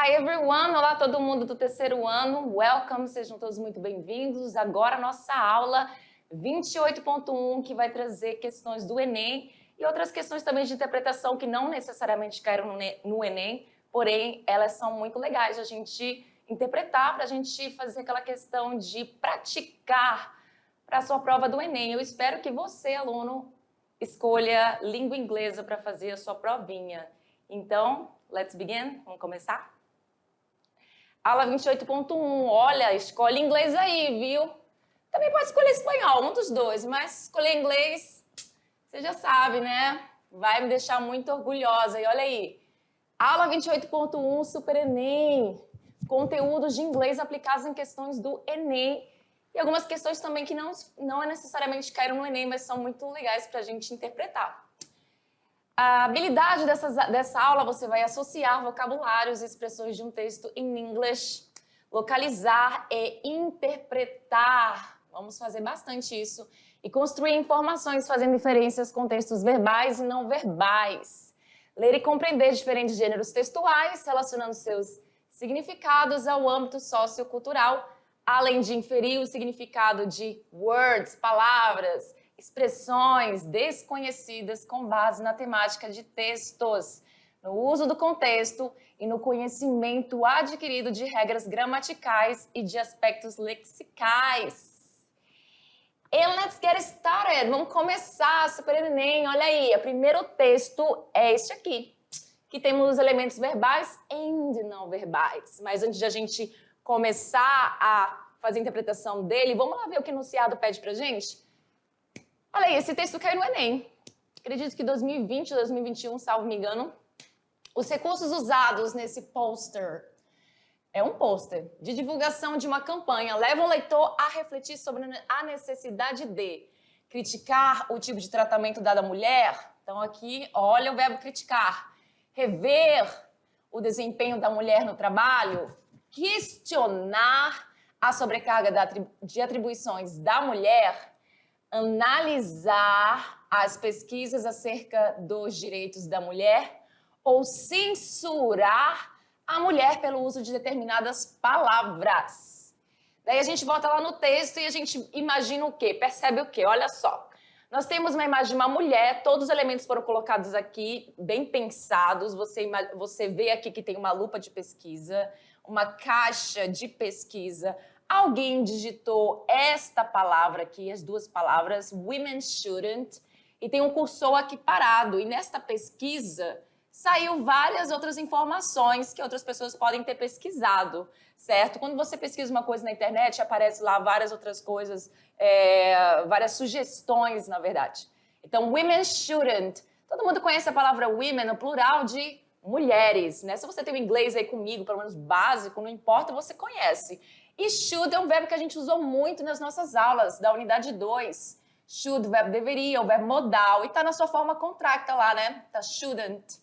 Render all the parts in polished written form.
Hi everyone! Olá todo mundo do terceiro ano, welcome, sejam todos muito bem-vindos. Agora a nossa aula 28.1, que vai trazer questões do Enem e outras questões também de interpretação que não necessariamente caíram no Enem, porém elas são muito legais a gente interpretar, para a gente fazer aquela questão de praticar para a sua prova do Enem. Eu espero que você, aluno, escolha língua inglesa para fazer a sua provinha. Então, let's begin? Vamos começar? Aula 28.1, olha, escolhe inglês aí, viu? Também pode escolher espanhol, um dos dois, mas escolher inglês, você já sabe, né? Vai me deixar muito orgulhosa. E olha aí, aula 28.1, Super Enem, conteúdos de inglês aplicados em questões do Enem. E algumas questões também que não é necessariamente caíram no Enem, mas são muito legais para a gente interpretar. A habilidade dessa aula, você vai associar vocabulários e expressões de um texto em inglês, localizar e interpretar. Vamos fazer bastante isso. E construir informações fazendo inferências com textos verbais e não verbais. Ler e compreender diferentes gêneros textuais, relacionando seus significados ao âmbito sociocultural, além de inferir o significado de words, palavras, expressões desconhecidas com base na temática de textos, no uso do contexto e no conhecimento adquirido de regras gramaticais e de aspectos lexicais. And let's get started! Vamos começar, Super Enem. Olha aí, o primeiro texto é este aqui, que temos os elementos verbais e não verbais. Mas antes de a gente começar a fazer a interpretação dele, vamos lá ver o que o enunciado pede pra gente? Olha aí, esse texto caiu no Enem. Acredito que 2020 ou 2021, salvo me engano. Os recursos usados nesse pôster é um pôster de divulgação de uma campanha. Leva o leitor a refletir sobre a necessidade de criticar o tipo de tratamento dado à mulher. Então aqui, olha o verbo criticar. Rever o desempenho da mulher no trabalho. Questionar a sobrecarga de atribuições da mulher. Analisar as pesquisas acerca dos direitos da mulher ou censurar a mulher pelo uso de determinadas palavras. Daí a gente volta lá no texto e a gente imagina o quê? Percebe o quê? Olha só. Nós temos uma imagem de uma mulher, todos os elementos foram colocados aqui, bem pensados. Você vê aqui que tem uma lupa de pesquisa, uma caixa de pesquisa. Alguém digitou esta palavra aqui, as duas palavras, women shouldn't, e tem um cursor aqui parado. E nesta pesquisa saiu várias outras informações que outras pessoas podem ter pesquisado, certo? Quando você pesquisa uma coisa na internet, aparece lá várias outras coisas, várias sugestões, na verdade. Então, women shouldn't. Todo mundo conhece a palavra women, no plural de mulheres, né? Se você tem o inglês aí comigo, pelo menos básico, não importa, você conhece. E should é um verbo que a gente usou muito nas nossas aulas da unidade 2. Should, o verbo deveria, o verbo modal, e tá na sua forma contracta lá, né? Tá shouldn't.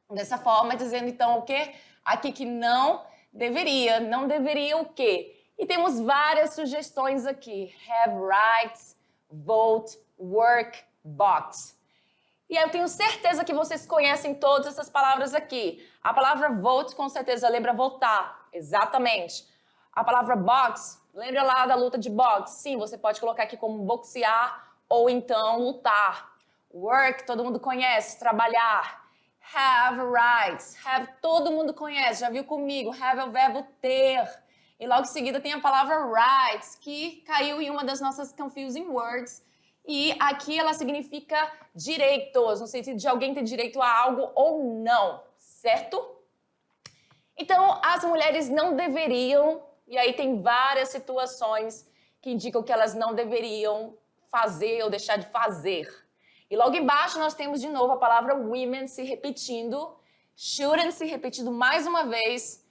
Dessa forma, dizendo então o quê? Aqui que não deveria o quê? E temos várias sugestões aqui. Have rights, vote, work, box. E aí eu tenho certeza que vocês conhecem todas essas palavras aqui. A palavra vote, com certeza, lembra votar. Exatamente. A palavra box, lembra lá da luta de boxe? Sim, você pode colocar aqui como boxear ou então lutar. Work, todo mundo conhece, trabalhar. Have rights, have todo mundo conhece, já viu comigo. Have é o verbo ter. E logo em seguida tem a palavra rights, que caiu em uma das nossas confusing words. E aqui ela significa direitos, no sentido de alguém ter direito a algo ou não, certo? Então, as mulheres não deveriam, e aí tem várias situações que indicam que elas não deveriam fazer ou deixar de fazer. E logo embaixo nós temos de novo a palavra women se repetindo, shouldn't se repetindo mais uma vez.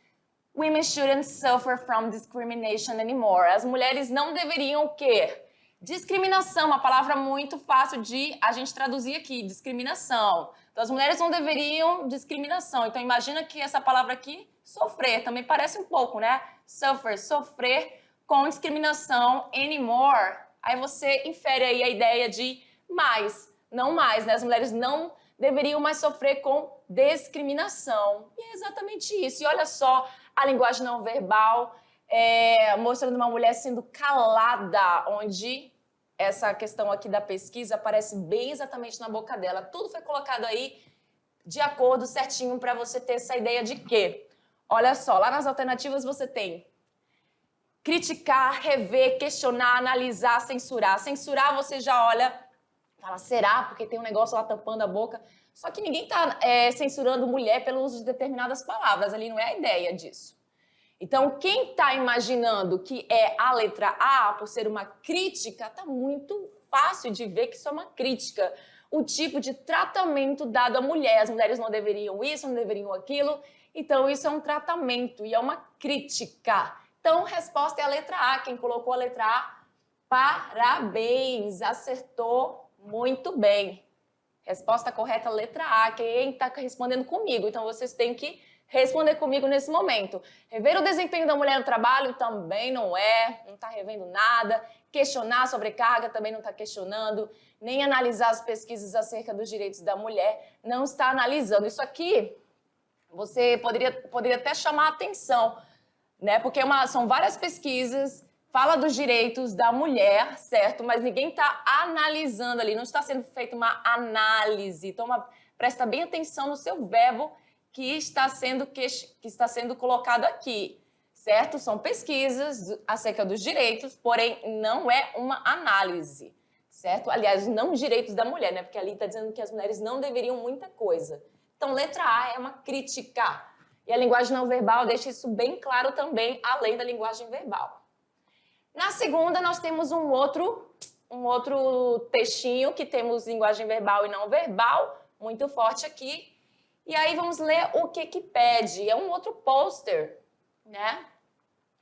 Women shouldn't suffer from discrimination anymore. As mulheres não deveriam o quê? Discriminação, uma palavra muito fácil de a gente traduzir aqui, discriminação. Então, as mulheres não deveriam discriminação. Então, imagina que essa palavra aqui, sofrer, também parece um pouco, né? Suffer, sofrer com discriminação, anymore. Aí você infere aí a ideia de mais, não mais, né? As mulheres não deveriam mais sofrer com discriminação. E é exatamente isso. E olha só a linguagem não verbal, mostrando uma mulher sendo calada, onde essa questão aqui da pesquisa aparece bem exatamente na boca dela. Tudo foi colocado aí de acordo certinho para você ter essa ideia de quê? Olha só, lá nas alternativas você tem criticar, rever, questionar, analisar, censurar. Censurar você já olha, fala, será? Porque tem um negócio lá tampando a boca. Só que ninguém está censurando mulher pelo uso de determinadas palavras, ali não é a ideia disso. Então, quem está imaginando que é a letra A, por ser uma crítica, está muito fácil de ver que isso é uma crítica. O tipo de tratamento dado à mulher. As mulheres não deveriam isso, não deveriam aquilo. Então, isso é um tratamento e é uma crítica. Então, resposta é a letra A. Quem colocou a letra A, parabéns, acertou muito bem. Resposta correta, letra A. Quem está respondendo comigo? Então, vocês têm que responder comigo nesse momento. Rever o desempenho da mulher no trabalho também não está revendo nada. Questionar a sobrecarga também não está questionando. Nem analisar as pesquisas acerca dos direitos da mulher, não está analisando. Isso aqui, você poderia até chamar a atenção, né? Porque são várias pesquisas, fala dos direitos da mulher, certo? Mas ninguém está analisando ali, não está sendo feita uma análise. Então, presta bem atenção no seu verbo que está sendo colocado aqui, certo? São pesquisas acerca dos direitos, porém não é uma análise, certo? Aliás, não os direitos da mulher, né? Porque ali está dizendo que as mulheres não deveriam muita coisa. Então, letra A é uma crítica. E a linguagem não verbal deixa isso bem claro também, além da linguagem verbal. Na segunda, nós temos um outro textinho que temos linguagem verbal e não verbal, muito forte aqui. E aí vamos ler o que pede. É um outro pôster, né?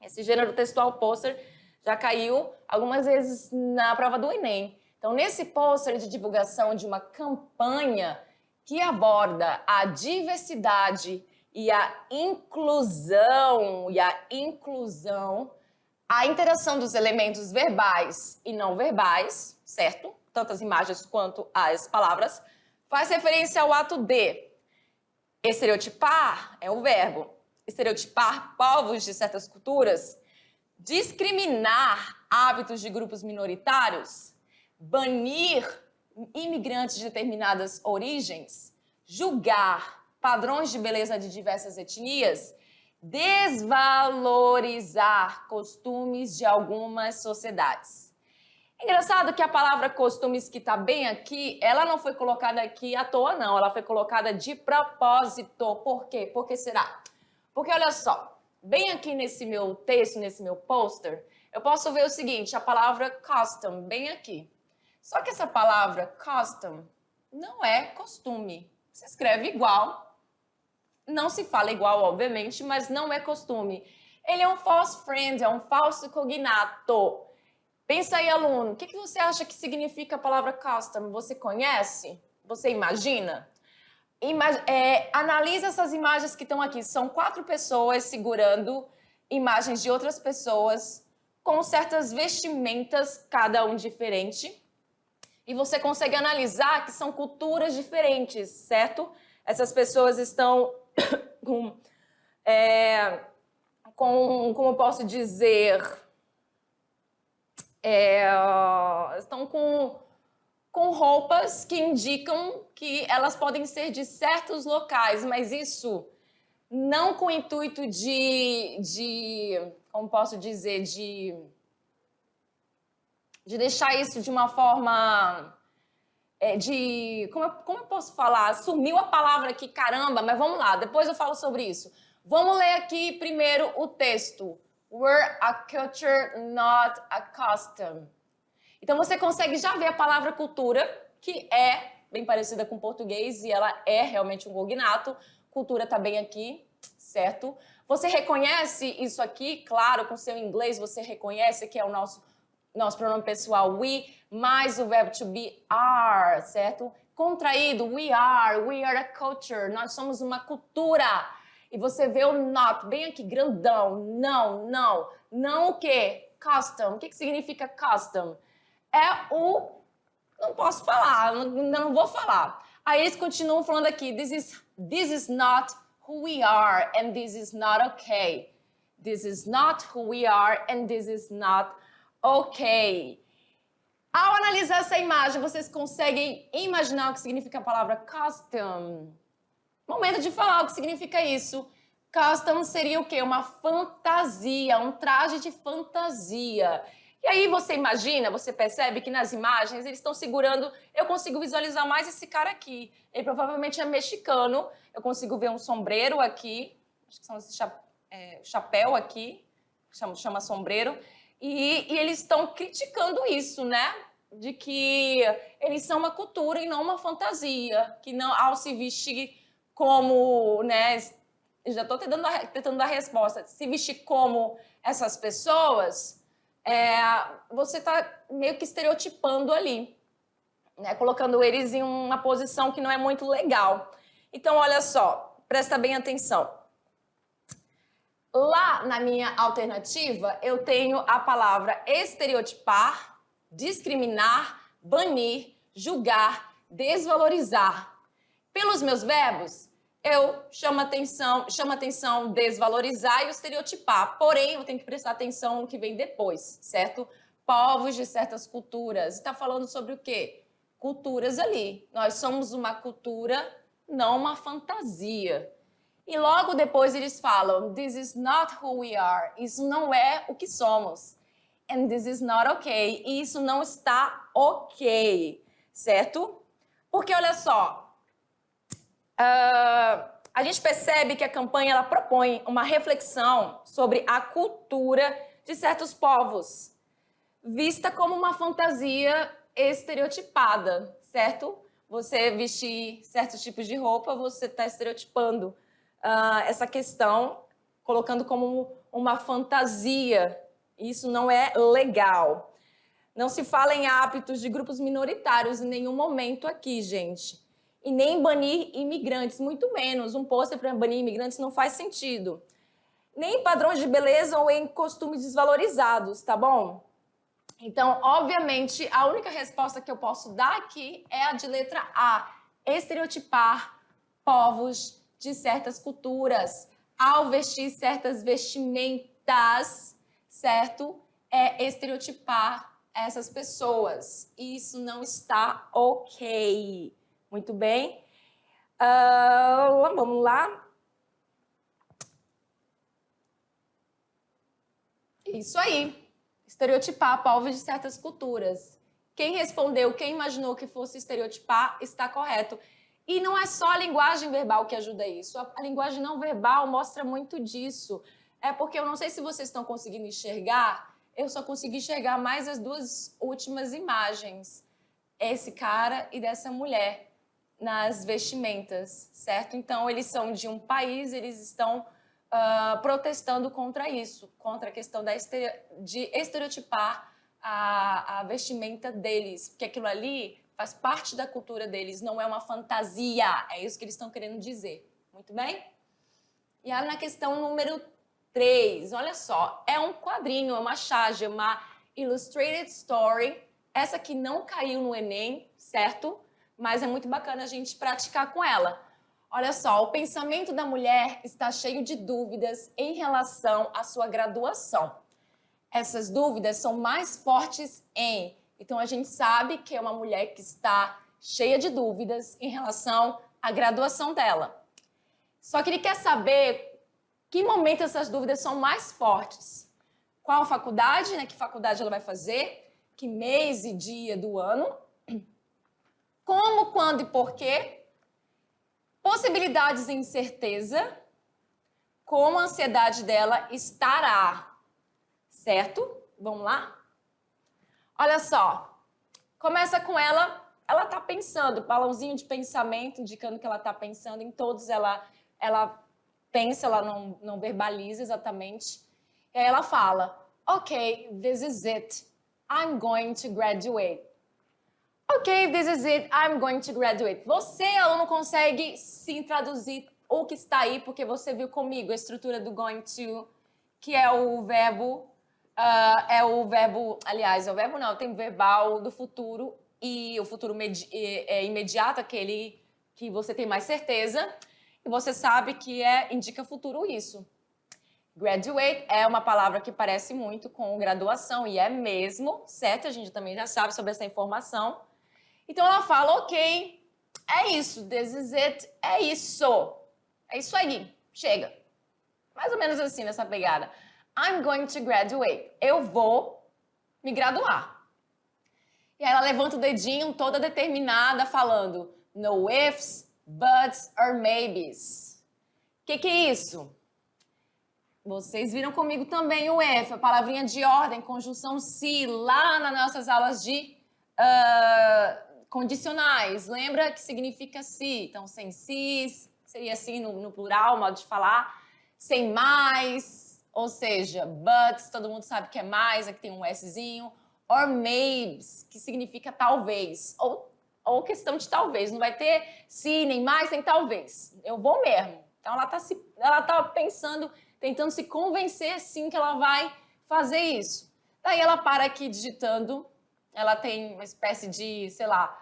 Esse gênero textual pôster já caiu algumas vezes na prova do Enem. Então, nesse pôster de divulgação de uma campanha que aborda a diversidade e a inclusão, a interação dos elementos verbais e não verbais, certo? Tanto as imagens quanto as palavras, faz referência ao ato de estereotipar, é o verbo, estereotipar povos de certas culturas, discriminar hábitos de grupos minoritários, banir imigrantes de determinadas origens, julgar padrões de beleza de diversas etnias, desvalorizar costumes de algumas sociedades. É engraçado que a palavra costumes que está bem aqui, ela não foi colocada aqui à toa, não. Ela foi colocada de propósito. Por quê? Por que será? Porque, olha só, bem aqui nesse meu texto, nesse meu pôster, eu posso ver o seguinte, a palavra custom, bem aqui. Só que essa palavra custom não é costume. Se escreve igual, não se fala igual, obviamente, mas não é costume. Ele é um false friend, é um falso cognato. Pensa aí, aluno, o que você acha que significa a palavra custom? Você conhece? Você imagina? Analisa essas imagens que estão aqui. São 4 pessoas segurando imagens de outras pessoas com certas vestimentas, cada um diferente. E você consegue analisar que são culturas diferentes, certo? Essas pessoas estão como eu posso dizer, estão com roupas que indicam que elas podem ser de certos locais, mas isso não com o intuito como posso dizer, de deixar isso de uma forma como eu posso falar? Sumiu a palavra aqui, caramba, mas vamos lá, depois eu falo sobre isso. Vamos ler aqui primeiro o texto. We're a culture, not a custom. Então, você consegue já ver a palavra cultura, que é bem parecida com português, e ela é realmente um cognato. Cultura está bem aqui, certo? Você reconhece isso aqui, claro, com seu inglês você reconhece que é o nosso pronome pessoal we, mais o verbo to be are, certo? Contraído, we are a culture, nós somos uma cultura. E você vê o not bem aqui, grandão, não o quê? Custom, o que significa custom? Não posso falar, não vou falar. Aí eles continuam falando aqui, this is not who we are and this is not okay. This is not who we are and this is not okay. Ao analisar essa imagem, vocês conseguem imaginar o que significa a palavra custom? Momento de falar o que significa isso. Custom seria o quê? Uma fantasia, um traje de fantasia. E aí você imagina, você percebe que nas imagens eles estão segurando, eu consigo visualizar mais esse cara aqui. Ele provavelmente é mexicano, eu consigo ver um sombreiro aqui, acho que são esse chapéu aqui, chama sombreiro, e eles estão criticando isso, né? De que eles são uma cultura e não uma fantasia, que não, ao se vestir como, né? Já estou tentando dar resposta. Se vestir como essas pessoas, você está meio que estereotipando ali, né? Colocando eles em uma posição que não é muito legal. Então, olha só, presta bem atenção. Lá na minha alternativa, eu tenho a palavra estereotipar, discriminar, banir, julgar, desvalorizar. Pelos meus verbos, eu chamo atenção, desvalorizar e o estereotipar. Porém, eu tenho que prestar atenção no que vem depois, certo? Povos de certas culturas. Está falando sobre o quê? Culturas ali. Nós somos uma cultura, não uma fantasia. E logo depois eles falam, this is not who we are. Isso não é o que somos. And this is not okay. E isso não está ok, certo? Porque, olha só, a gente percebe que a campanha ela propõe uma reflexão sobre a cultura de certos povos, vista como uma fantasia estereotipada, certo? Você vestir certos tipos de roupa, você está estereotipando essa questão, colocando como uma fantasia. Isso não é legal. Não se fala em hábitos de grupos minoritários em nenhum momento aqui, gente. E nem banir imigrantes, muito menos. Um pôster para banir imigrantes não faz sentido. Nem em padrões de beleza ou em costumes desvalorizados, tá bom? Então, obviamente, a única resposta que eu posso dar aqui é a de letra A. Estereotipar povos de certas culturas. Ao vestir certas vestimentas, certo? É estereotipar essas pessoas. Isso não está ok. Muito bem. Vamos lá. Isso aí. Estereotipar povos de certas culturas. Quem respondeu, quem imaginou que fosse estereotipar, está correto. E não é só a linguagem verbal que ajuda isso. A linguagem não verbal mostra muito disso. É porque eu não sei se vocês estão conseguindo enxergar, eu só consegui enxergar mais as duas últimas imagens. Esse cara e dessa mulher nas vestimentas, certo? Então, eles são de um país, eles estão protestando contra isso, contra a questão de estereotipar a vestimenta deles, porque aquilo ali faz parte da cultura deles, não é uma fantasia, é isso que eles estão querendo dizer. Muito bem? E aí na questão número 3, olha só, é um quadrinho, é uma charge, uma illustrated story, essa que não caiu no Enem, certo? Mas é muito bacana a gente praticar com ela. Olha só, o pensamento da mulher está cheio de dúvidas em relação à sua graduação. Essas dúvidas são mais fortes em... Então, a gente sabe que é uma mulher que está cheia de dúvidas em relação à graduação dela. Só que ele quer saber que momento essas dúvidas são mais fortes. Qual faculdade, né? Que faculdade ela vai fazer, que mês e dia do ano, como, quando e por quê, possibilidades e incerteza, como a ansiedade dela estará, certo? Vamos lá? Olha só, começa com ela tá pensando, balãozinho de pensamento, indicando que ela tá pensando em todos, ela pensa, ela não verbaliza exatamente. E aí ela fala, ok, this is it, I'm going to graduate. Ok, this is it, I'm going to graduate. Você, aluno, consegue sim traduzir o que está aí, porque você viu comigo a estrutura do going to, que é o verbo... aliás, é o verbo não, tem verbal do futuro e o futuro imediato, aquele que você tem mais certeza e você sabe que indica futuro isso. Graduate é uma palavra que parece muito com graduação e é mesmo, certo? A gente também já sabe sobre essa informação. Então ela fala, ok, é isso, this is it, é isso. É isso aí, chega. Mais ou menos assim nessa pegada. I'm going to graduate. Eu vou me graduar. E aí ela levanta o dedinho toda determinada falando no ifs, buts or maybes. O que é isso? Vocês viram comigo também o if, a palavrinha de ordem, conjunção se, lá nas nossas aulas de condicionais. Lembra que significa se? Então, sem se, seria assim no plural, modo de falar. Sem mais, ou seja, buts, todo mundo sabe que é mais, aqui tem um Szinho. Or maybes, que significa talvez. Ou questão de talvez. Não vai ter se, nem mais, nem talvez. Eu vou mesmo. Então, ela tá pensando, tentando se convencer, sim, que ela vai fazer isso. Daí, ela para aqui digitando. Ela tem uma espécie de, sei lá,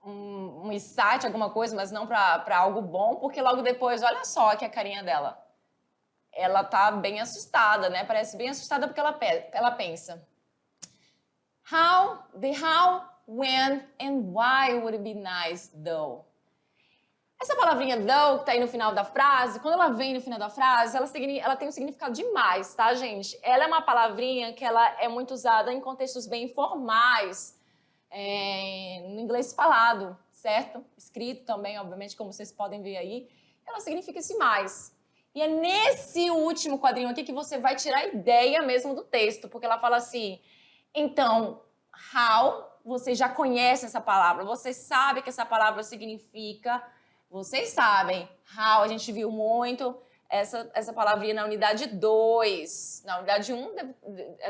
um insight, alguma coisa, mas não para algo bom, porque logo depois, olha só aqui a carinha dela. Ela tá bem assustada, né? Parece bem assustada porque ela pensa. How, when, and why would it be nice, though? Essa palavrinha though, que tá aí no final da frase, quando ela vem no final da frase, ela tem um significado demais, tá, gente? Ela é uma palavrinha que ela é muito usada em contextos bem informais, no inglês falado, certo? Escrito também, obviamente, como vocês podem ver aí. Ela significa esse mais. E é nesse último quadrinho aqui que você vai tirar a ideia mesmo do texto, porque ela fala assim, então, how, você já conhece essa palavra, você sabe que essa palavra significa, vocês sabem, how, a gente viu muito essa palavrinha na unidade 2, na unidade 1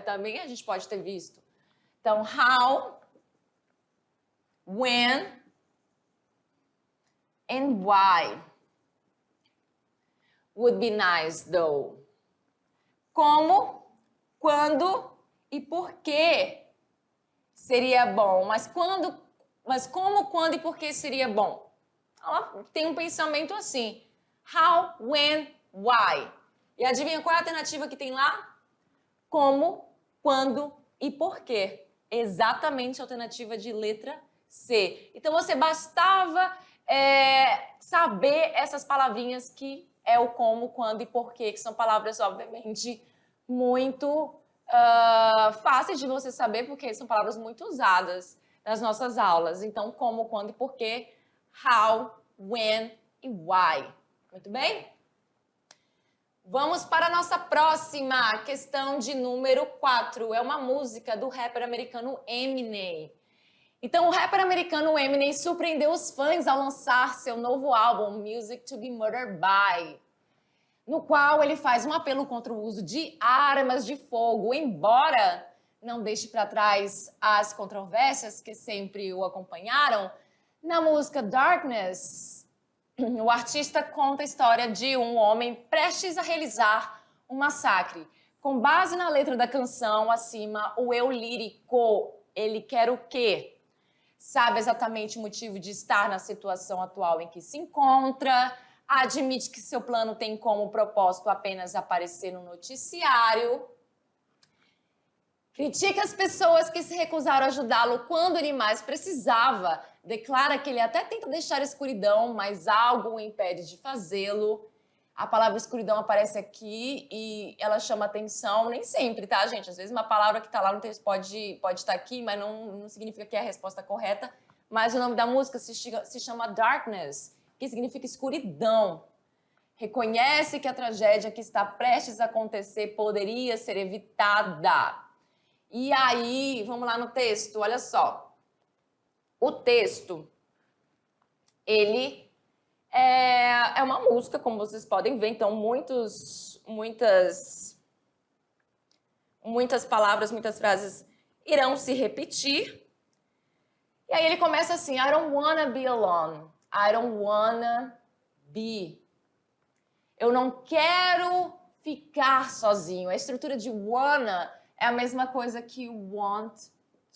também a gente pode ter visto. Então, how, when, and why would be nice, though. Como, quando e por que seria bom. Mas como, quando e por que seria bom? Ela tem um pensamento assim. How, when, why. E adivinha qual é a alternativa que tem lá? Como, quando e por quê. Exatamente a alternativa de letra C. Então, você bastava saber essas palavrinhas que é o como, quando e porquê, que são palavras, obviamente, muito fáceis de você saber, porque são palavras muito usadas nas nossas aulas. Então, como, quando e porquê, how, when e why. Muito bem? Vamos para a nossa próxima questão de número 4. É uma música do rapper americano Eminem. Então, o rapper americano Eminem surpreendeu os fãs ao lançar seu novo álbum, Music to be Murdered By, no qual ele faz um apelo contra o uso de armas de fogo, embora não deixe para trás as controvérsias que sempre o acompanharam. Na música Darkness, o artista conta a história de um homem prestes a realizar um massacre. Com base na letra da canção, acima, o eu lírico, ele quer o quê? Sabe exatamente o motivo de estar na situação atual em que se encontra, admite que seu plano tem como propósito apenas aparecer no noticiário, critica as pessoas que se recusaram a ajudá-lo quando ele mais precisava, declara que ele até tenta deixar a escuridão, mas algo o impede de fazê-lo. A palavra escuridão aparece aqui e ela chama atenção, nem sempre, tá, gente? Às vezes uma palavra que está lá no texto pode estar aqui, mas não significa que é a resposta correta. Mas o nome da música se chama Darkness, que significa escuridão. Reconhece que a tragédia que está prestes a acontecer poderia ser evitada. E aí, vamos lá no texto, olha só. O texto, ele é uma música, como vocês podem ver, então muitas palavras, muitas frases irão se repetir. E aí ele começa assim, I don't wanna be alone, I don't wanna be. Eu não quero ficar sozinho. A estrutura de wanna é a mesma coisa que want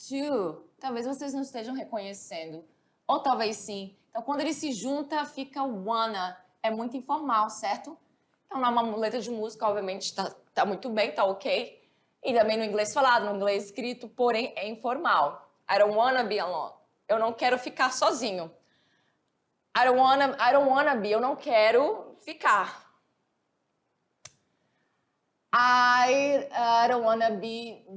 to. Talvez vocês não estejam reconhecendo, ou talvez sim, Então, quando ele se junta, fica wanna. É muito informal, certo? Então, não é uma letra de música, obviamente, tá muito bem, tá ok. E também no inglês falado, no inglês escrito, porém é informal. I don't wanna be alone. Eu não quero ficar sozinho. I don't wanna be, eu não quero ficar. I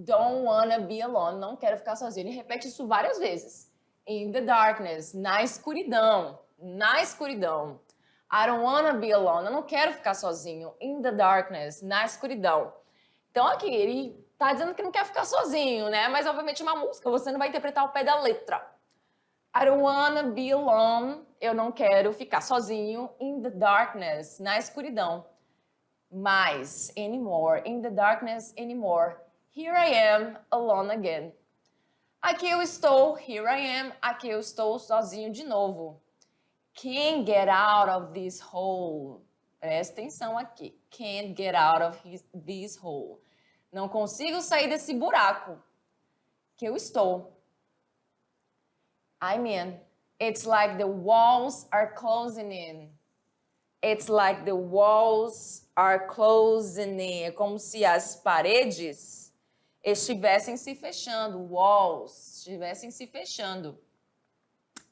don't wanna be alone. Não quero ficar sozinho. Ele repete isso várias vezes. In the darkness, na escuridão, na escuridão. I don't wanna be alone. Eu não quero ficar sozinho. In the darkness, na escuridão. Então aqui, ele tá dizendo que não quer ficar sozinho, né? Mas obviamente uma música, você não vai interpretar o pé da letra. I don't wanna be alone. Eu não quero ficar sozinho. In the darkness, na escuridão. Mais, anymore, in the darkness anymore. Here I am, alone again. Aqui eu estou, here I am, aqui eu estou sozinho de novo. Can't get out of this hole. Presta atenção aqui. Can't get out of this hole. Não consigo sair desse buraco que eu estou. I'm in. It's like the walls are closing in. It's like the walls are closing in. É como se as paredes estivessem se fechando. Walls estivessem se fechando.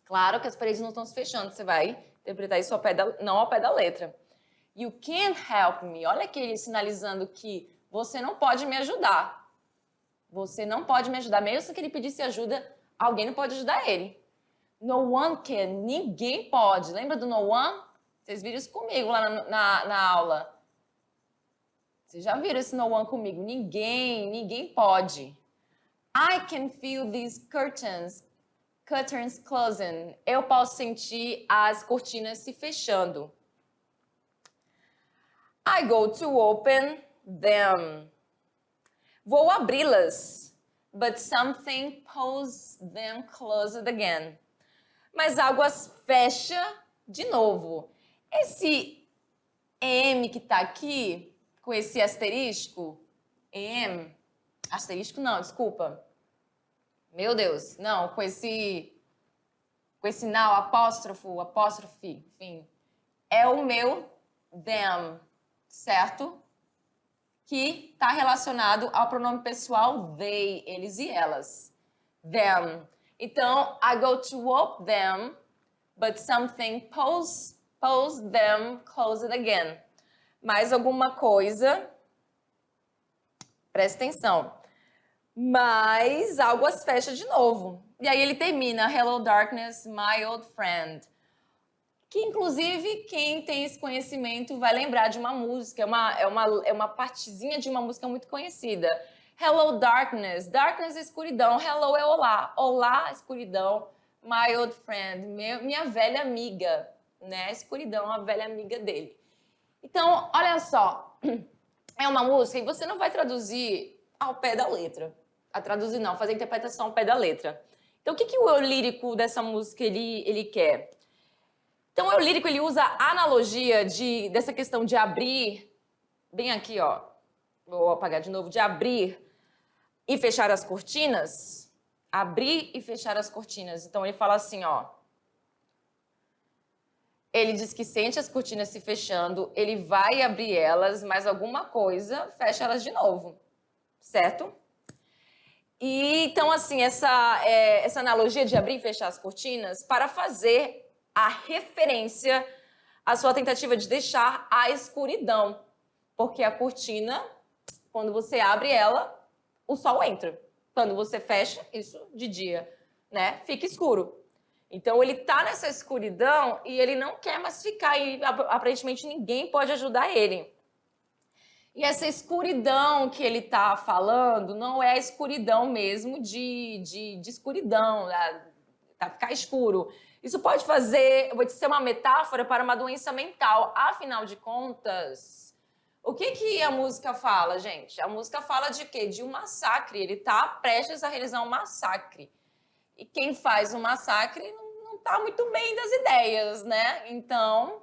Claro que as paredes não estão se fechando. Você vai interpretar isso não ao pé da letra. You can't help me. Olha aqui ele sinalizando que você não pode me ajudar. Você não pode me ajudar. Mesmo que ele pedisse ajuda, alguém não pode ajudar ele. No one can. Ninguém pode. Lembra do no one? Vocês viram isso comigo lá na aula. Vocês já viram esse no one comigo? Ninguém pode. I can feel these curtains closing. Eu posso sentir as cortinas se fechando. I go to open them. Vou abri-las. But something pulls them closed again. Mas algo as fecha de novo. Esse M que tá aqui, com esse asterisco, asterisco não, desculpa. Meu Deus, não, com esse now, apóstrofe, enfim. É o meu them, certo? Que tá relacionado ao pronome pessoal they, eles e elas. Them. Então, I go to open them, but something pulls them closed again. Mais alguma coisa, presta atenção. Mas algo as fecha de novo. E aí ele termina, Hello darkness, my old friend. Que inclusive quem tem esse conhecimento vai lembrar de uma música, é uma partezinha de uma música muito conhecida. Hello darkness, darkness é escuridão, hello é olá, olá escuridão, my old friend, minha velha amiga, né? Escuridão, a velha amiga dele. Então, olha só, é uma música e você não vai traduzir ao pé da letra. Traduzir não, fazer a interpretação ao pé da letra. Então, o que o eu lírico dessa música ele quer? Então, o eu lírico ele usa a analogia dessa questão de abrir, bem aqui, ó, vou apagar de novo, de abrir e fechar as cortinas. Abrir e fechar as cortinas. Então, ele fala assim, ó. Ele diz que sente as cortinas se fechando, ele vai abrir elas, mas alguma coisa fecha elas de novo, certo? E então, assim, essa analogia de abrir e fechar as cortinas para fazer a referência à sua tentativa de deixar a escuridão. Porque a cortina, quando você abre ela, o sol entra. Quando você fecha, isso de dia, né? Fica escuro. Então, ele tá nessa escuridão e ele não quer mais ficar e aparentemente ninguém pode ajudar ele. E essa escuridão que ele tá falando não é a escuridão mesmo de escuridão, tá ficar escuro. Isso pode ser uma metáfora para uma doença mental. Afinal de contas, o que a música fala, gente? A música fala de quê? De um massacre. Ele tá prestes a realizar um massacre. E quem faz um massacre não tá muito bem das ideias, né? Então,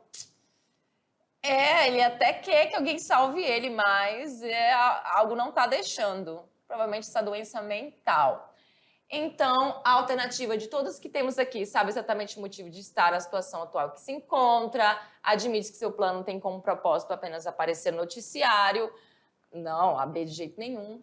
ele até quer que alguém salve ele, mas algo não tá deixando. Provavelmente essa doença mental. Então, a alternativa de todas que temos aqui sabe exatamente o motivo de estar na situação atual que se encontra, admite que seu plano tem como propósito apenas aparecer no noticiário. Não, a B de jeito nenhum.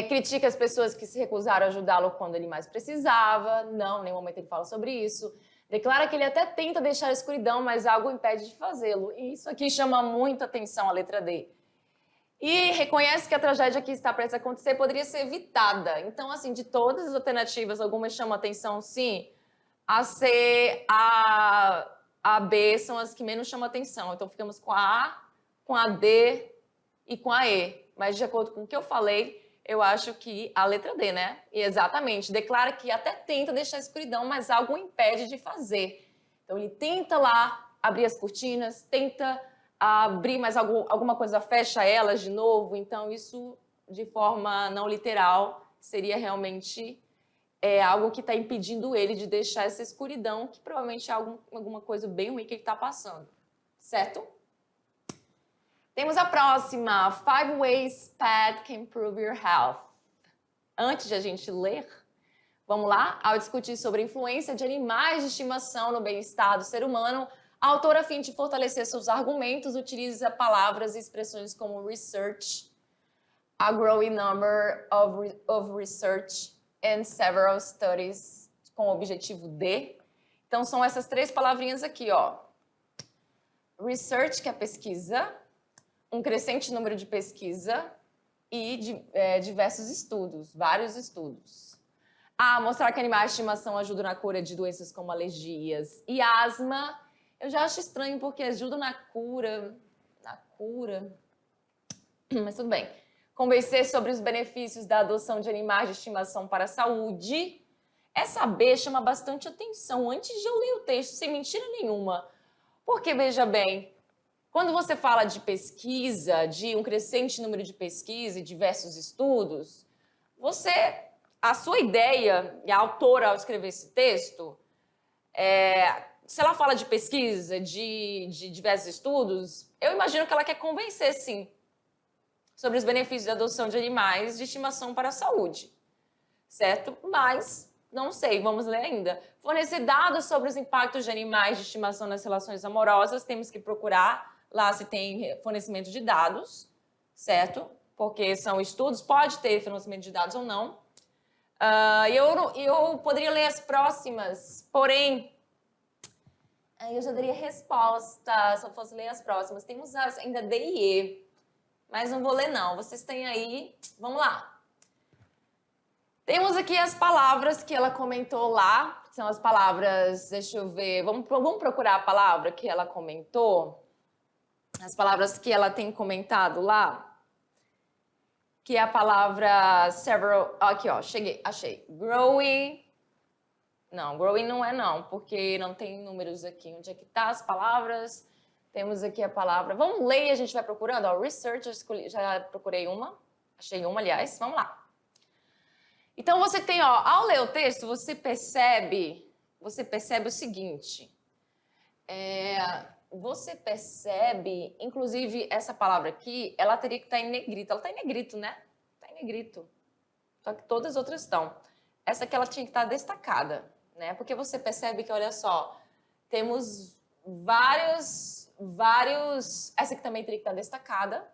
Critica as pessoas que se recusaram a ajudá-lo quando ele mais precisava. Não, em nenhum momento ele fala sobre isso. Declara que ele até tenta deixar a escuridão, mas algo impede de fazê-lo. E isso aqui chama muito atenção, a letra D. E reconhece que a tragédia que está prestes a acontecer poderia ser evitada. Então, assim, de todas as alternativas, algumas chamam atenção, sim. A C, a B são as que menos chamam atenção. Então, ficamos com a A, com a D e com a E. Mas, de acordo com o que eu falei, eu acho que a letra D, né? E exatamente, declara que até tenta deixar a escuridão, mas algo o impede de fazer. Então, ele tenta lá abrir as cortinas, tenta abrir, mas alguma coisa fecha elas de novo. Então, isso, de forma não literal, seria realmente algo que está impedindo ele de deixar essa escuridão, que provavelmente é alguma coisa bem ruim que ele está passando. Certo? Temos a próxima. 5 ways pet can improve your health. Antes de a gente ler, vamos lá? Ao discutir sobre a influência de animais de estimação no bem-estar do ser humano, a autora, a fim de fortalecer seus argumentos, utiliza palavras e expressões como research, a growing number of research and several studies, com o objetivo de. Então, são essas 3 palavrinhas aqui, ó. Research, que é pesquisa, um crescente número de pesquisa e diversos estudos, vários estudos. Mostrar que animais de estimação ajudam na cura de doenças como alergias e asma. Eu já acho estranho porque ajuda na cura, mas tudo bem. Convencer sobre os benefícios da adoção de animais de estimação para a saúde. Essa B chama bastante atenção antes de eu ler o texto, sem mentira nenhuma. Porque, veja bem, quando você fala de pesquisa, de um crescente número de pesquisa e diversos estudos, a sua ideia, e a autora ao escrever esse texto, se ela fala de pesquisa, de diversos estudos, eu imagino que ela quer convencer, sim, sobre os benefícios da adoção de animais de estimação para a saúde, certo? Mas, não sei, vamos ler ainda. Fornecer dados sobre os impactos de animais de estimação nas relações amorosas, temos que procurar lá se tem fornecimento de dados, certo? Porque são estudos, pode ter fornecimento de dados ou não. Eu poderia ler as próximas, porém, eu já daria resposta se eu fosse ler as próximas. Temos ainda D e E, mas não vou ler não. Vocês têm aí, vamos lá. Temos aqui as palavras que ela comentou lá, que são as palavras, deixa eu ver, vamos procurar a palavra que ela comentou, as palavras que ela tem comentado lá, que é a palavra several, aqui ó, achei, growing, não, growing não é não, porque não tem números aqui, onde é que tá as palavras? Temos aqui a palavra, vamos ler e a gente vai procurando, ó, research, já procurei uma, achei uma, aliás, vamos lá. Então, você tem, ó, ao ler o texto, você percebe o seguinte, você percebe, inclusive, essa palavra aqui, ela teria que estar em negrito, ela está em negrito, né? Está em negrito, só que todas as outras estão. Essa aqui, ela tinha que estar destacada, né? Porque você percebe que, olha só, temos vários, essa aqui também teria que estar destacada,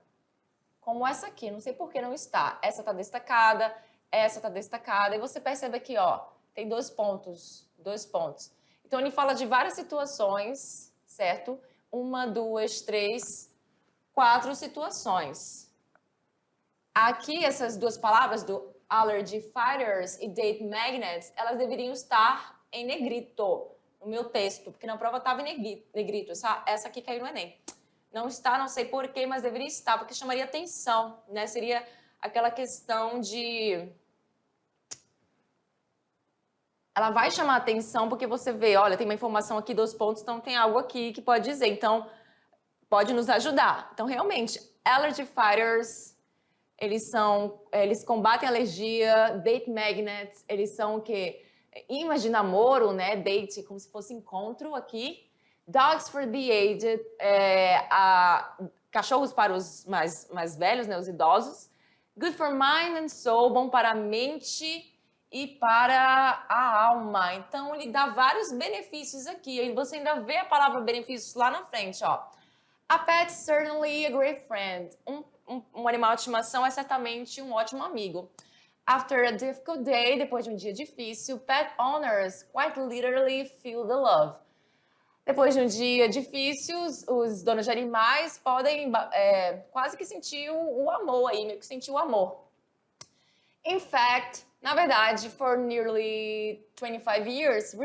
como essa aqui, não sei por que não está. Essa está destacada, essa está destacada, e você percebe aqui, ó, tem 2 pontos. Então, ele fala de várias situações, certo? 1, 2, 3, 4 situações. Aqui, essas 2 palavras do allergy fighters e date magnets, elas deveriam estar em negrito no meu texto, porque na prova estava em negrito. Essa aqui caiu no Enem. Não está, não sei porquê, mas deveria estar, porque chamaria atenção, né? Seria aquela questão de... Ela vai chamar atenção porque você vê, olha, tem uma informação aqui, 2 pontos, então tem algo aqui que pode dizer. Então, pode nos ajudar. Então, realmente, allergy fighters, eles combatem alergia, date magnets, eles são o quê? Imãs de namoro, né? Date, como se fosse encontro aqui. Dogs for the aged, cachorros para os mais velhos, né? Os idosos. Good for mind and soul, bom para a mente e para a alma. Então, ele dá vários benefícios aqui. E você ainda vê a palavra benefícios lá na frente, ó. A pet's certainly a great friend. Um animal de estimação é certamente um ótimo amigo. After a difficult day, depois de um dia difícil, pet owners quite literally feel the love. Depois de um dia difícil, os donos de animais podem quase que sentir o amor aí, meio que sentir o amor. In fact, na verdade, for nearly 25 years,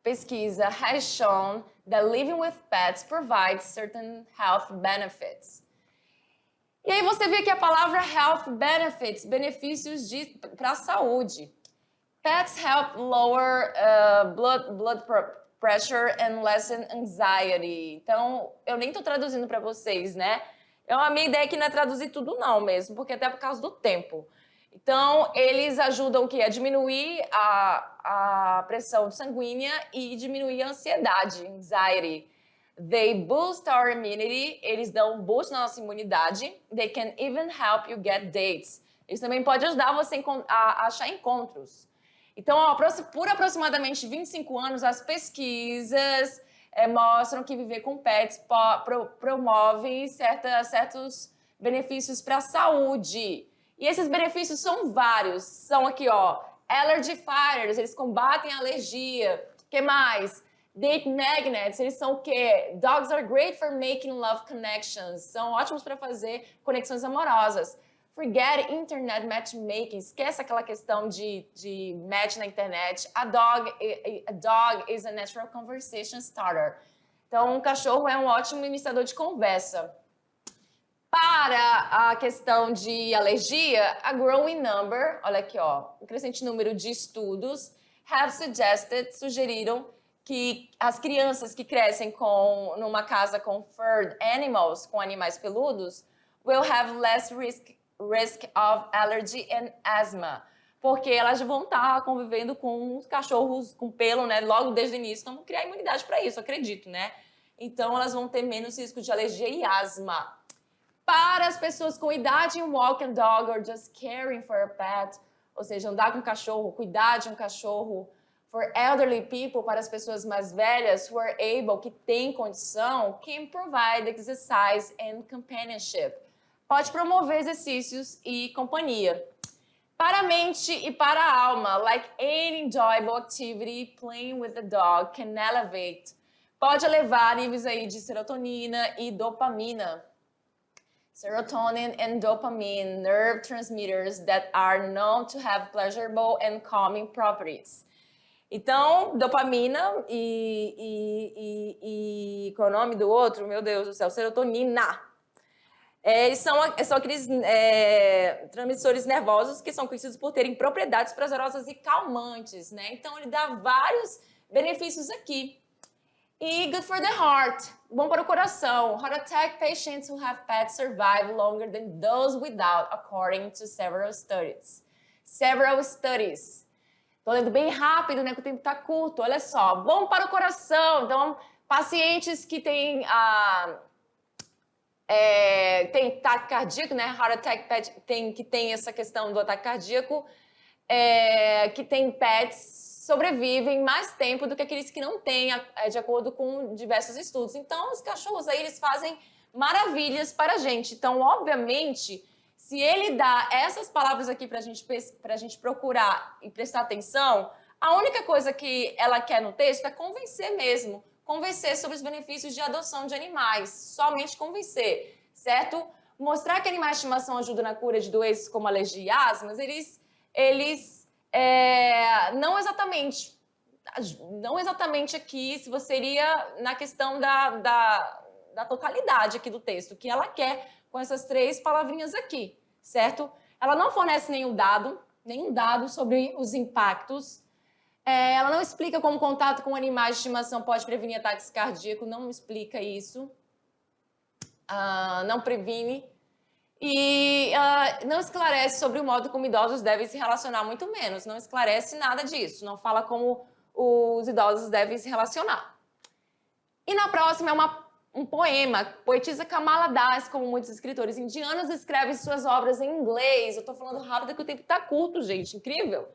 pesquisa has shown that living with pets provides certain health benefits. E aí você vê que a palavra health benefits, benefícios para a saúde. Pets help lower blood pressure and lessen anxiety. Então, eu nem estou traduzindo para vocês, né? A minha ideia aqui não é traduzir tudo não mesmo, porque até por causa do tempo. Então, eles ajudam o quê? A diminuir a pressão sanguínea e diminuir a ansiedade, anxiety. They boost our immunity, eles dão um boost na nossa imunidade. They can even help you get dates. Eles também podem ajudar você a achar encontros. Então, por aproximadamente 25 anos, as pesquisas mostram que viver com pets promove certos benefícios para a saúde. E esses benefícios são vários. São aqui, ó, allergy fighters, eles combatem a alergia. O que mais? Date magnets, eles são o quê? Dogs are great for making love connections. São ótimos para fazer conexões amorosas. Forget internet matchmaking. Esquece aquela questão de match na internet. A dog is a natural conversation starter. Então, um cachorro é um ótimo iniciador de conversa. Para a questão de alergia, a growing number, olha aqui, ó, um crescente número de estudos sugeriram que as crianças que crescem numa casa com furred animals, com animais peludos, will have less risk of allergy and asthma, porque elas vão estar convivendo com cachorros com pelo, né, logo desde o início, então vão criar imunidade para isso, acredito, né? Então elas vão ter menos risco de alergia e asma. Para as pessoas com idade em walking dog or just caring for a pet, ou seja, andar com um cachorro, cuidar de um cachorro. For elderly people, para as pessoas mais velhas, who are able, que têm condição, can provide exercise and companionship. Pode promover exercícios e companhia. Para a mente e para a alma, like any enjoyable activity, playing with the dog can elevate. Pode elevar níveis aí de serotonina e dopamina. Serotonin and dopamine, nerve transmitters that are known to have pleasurable and calming properties. Então, dopamina e qual é o nome do outro? Meu Deus do céu, serotonina. São aqueles transmissores nervosos que são conhecidos por terem propriedades prazerosas e calmantes, né? Então, ele dá vários benefícios aqui. E good for the heart, bom para o coração. Heart attack patients who have pets survive longer than those without, according to several studies. Estou lendo bem rápido, né? Que o tempo está curto. Olha só, bom para o coração. Então, pacientes que têm ataque cardíaco, né? Heart attack que tem essa questão do ataque cardíaco, que tem pets sobrevivem mais tempo do que aqueles que não têm, de acordo com diversos estudos. Então, os cachorros aí, eles fazem maravilhas para a gente. Então, obviamente, se ele dá essas palavras aqui para a gente procurar e prestar atenção, a única coisa que ela quer no texto é convencer mesmo. Convencer sobre os benefícios de adoção de animais. Somente convencer, certo? Mostrar que animais de estimação ajudam na cura de doenças como alergia e asma, eles não exatamente aqui, se você iria na questão da totalidade aqui do texto, que ela quer com essas 3 palavrinhas aqui, certo? Ela não fornece nenhum dado sobre os impactos. Ela não explica como contato com animais de estimação pode prevenir ataques cardíacos, não explica isso. Não previne. E não esclarece sobre o modo como idosos devem se relacionar, muito menos. Não esclarece nada disso. Não fala como os idosos devem se relacionar. E na próxima é uma um poema. Poetisa Kamala Das, como muitos escritores indianos, escreve suas obras em inglês. Eu tô falando rápido que o tempo tá curto, gente. Incrível.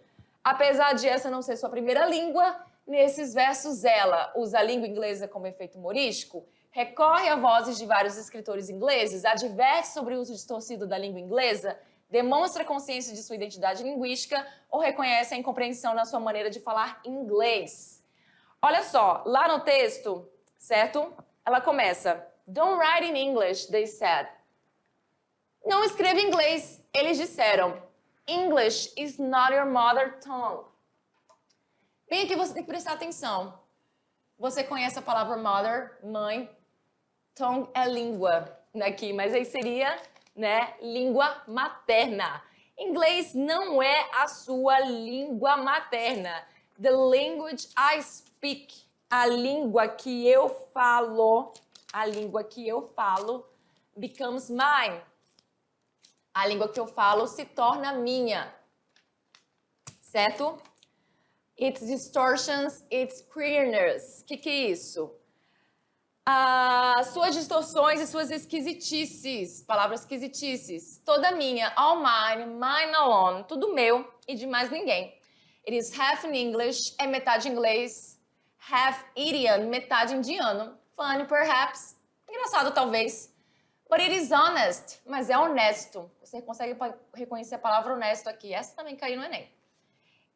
Apesar de essa não ser sua primeira língua, nesses versos ela usa a língua inglesa como efeito humorístico, recorre a vozes de vários escritores ingleses, adverte sobre o uso distorcido da língua inglesa, demonstra consciência de sua identidade linguística ou reconhece a incompreensão na sua maneira de falar inglês. Olha só, lá no texto, certo? Ela começa, "Don't write in English, they said." Não escreva em inglês, eles disseram. English is not your mother tongue. Bem, aqui você tem que prestar atenção. Você conhece a palavra mother, mãe, tongue é língua aqui, mas aí seria, né, língua materna. Inglês não é a sua língua materna. The language I speak, a língua que eu falo, becomes mine. A língua que eu falo se torna minha, certo? Its distortions, its queerness. O que é isso? Suas distorções e suas esquisitices, palavras esquisitices, toda minha, all mine, mine alone, tudo meu e de mais ninguém. It is half in English, é metade inglês, half Indian, metade indiano, funny perhaps, engraçado talvez, but it is honest, mas é honesto. Você consegue reconhecer a palavra honesto aqui, essa também caiu no Enem.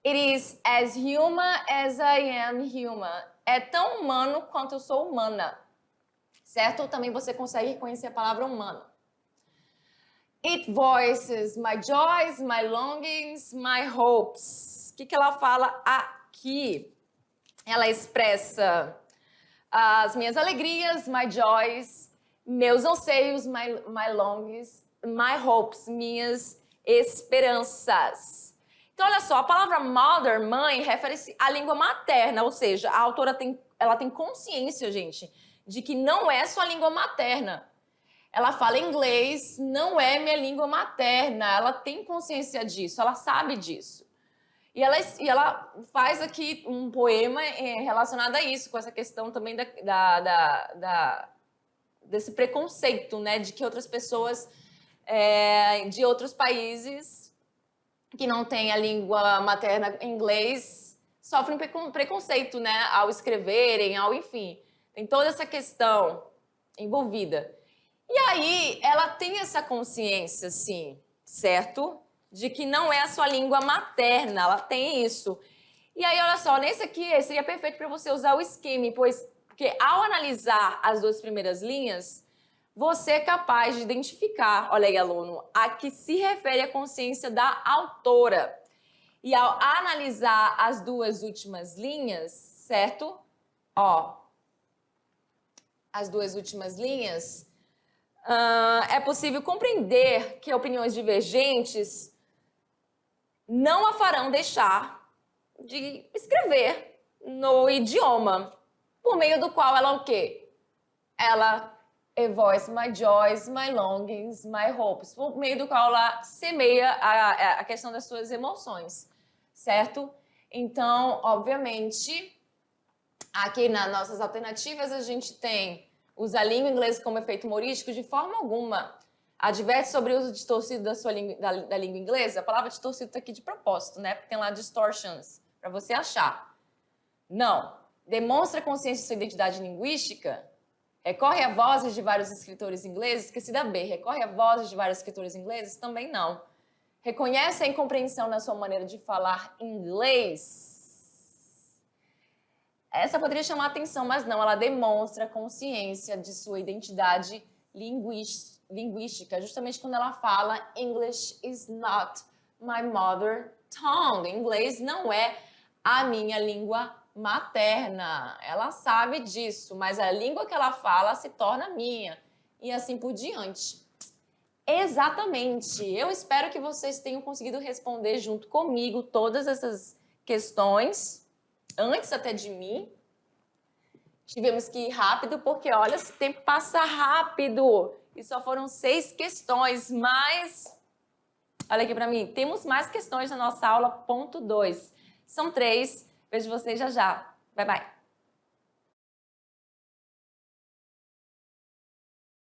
It is as human as I am human, é tão humano quanto eu sou humana. Certo? Também você consegue reconhecer a palavra humano. It voices my joys, my longings, my hopes. O que ela fala aqui? Ela expressa as minhas alegrias, my joys, meus anseios, my longings, my hopes, minhas esperanças. Então, olha só, a palavra mother, mãe, refere-se à língua materna, ou seja, a autora ela tem consciência, gente, de que não é sua língua materna. Ela fala inglês, não é minha língua materna. Ela tem consciência disso, ela sabe disso. E ela faz aqui um poema relacionado a isso, com essa questão também desse preconceito, né? De que outras pessoas de outros países que não têm a língua materna inglês sofrem preconceito, né? Ao escreverem, enfim. Tem toda essa questão envolvida. E aí, ela tem essa consciência, sim, certo? De que não é a sua língua materna, ela tem isso. E aí, olha só, nesse aqui seria perfeito para você usar o skimming, porque ao analisar as duas primeiras linhas, você é capaz de identificar, olha aí, aluno, a que se refere a consciência da autora. E ao analisar as duas últimas linhas, certo? Ó, as duas últimas linhas, é possível compreender que opiniões divergentes não a farão deixar de escrever no idioma, por meio do qual ela o quê? Ela voice my joys, my longings, my hopes, por meio do qual ela semeia a questão das suas emoções, certo? Então, obviamente, aqui nas nossas alternativas, a gente tem usa a língua inglesa como efeito humorístico de forma alguma. Adverte sobre o uso distorcido da língua inglesa. A palavra distorcido está aqui de propósito, né? Porque tem lá distortions, para você achar. Não. Demonstra consciência de sua identidade linguística. Recorre a vozes de vários escritores ingleses. Esqueci da B. Recorre a vozes de vários escritores ingleses? Também não. Reconhece a incompreensão na sua maneira de falar inglês? Essa poderia chamar a atenção, mas não, ela demonstra consciência de sua identidade linguística, justamente quando ela fala English is not my mother tongue. Inglês não é a minha língua materna. Ela sabe disso, mas a língua que ela fala se torna minha e assim por diante. Exatamente. Eu espero que vocês tenham conseguido responder junto comigo todas essas questões. Antes até de mim, tivemos que ir rápido, porque olha, esse tempo passa rápido. E só foram 6 questões, mas... Olha aqui para mim, temos mais questões na nossa aula, ponto 2. São 3, vejo vocês já já. Bye, bye.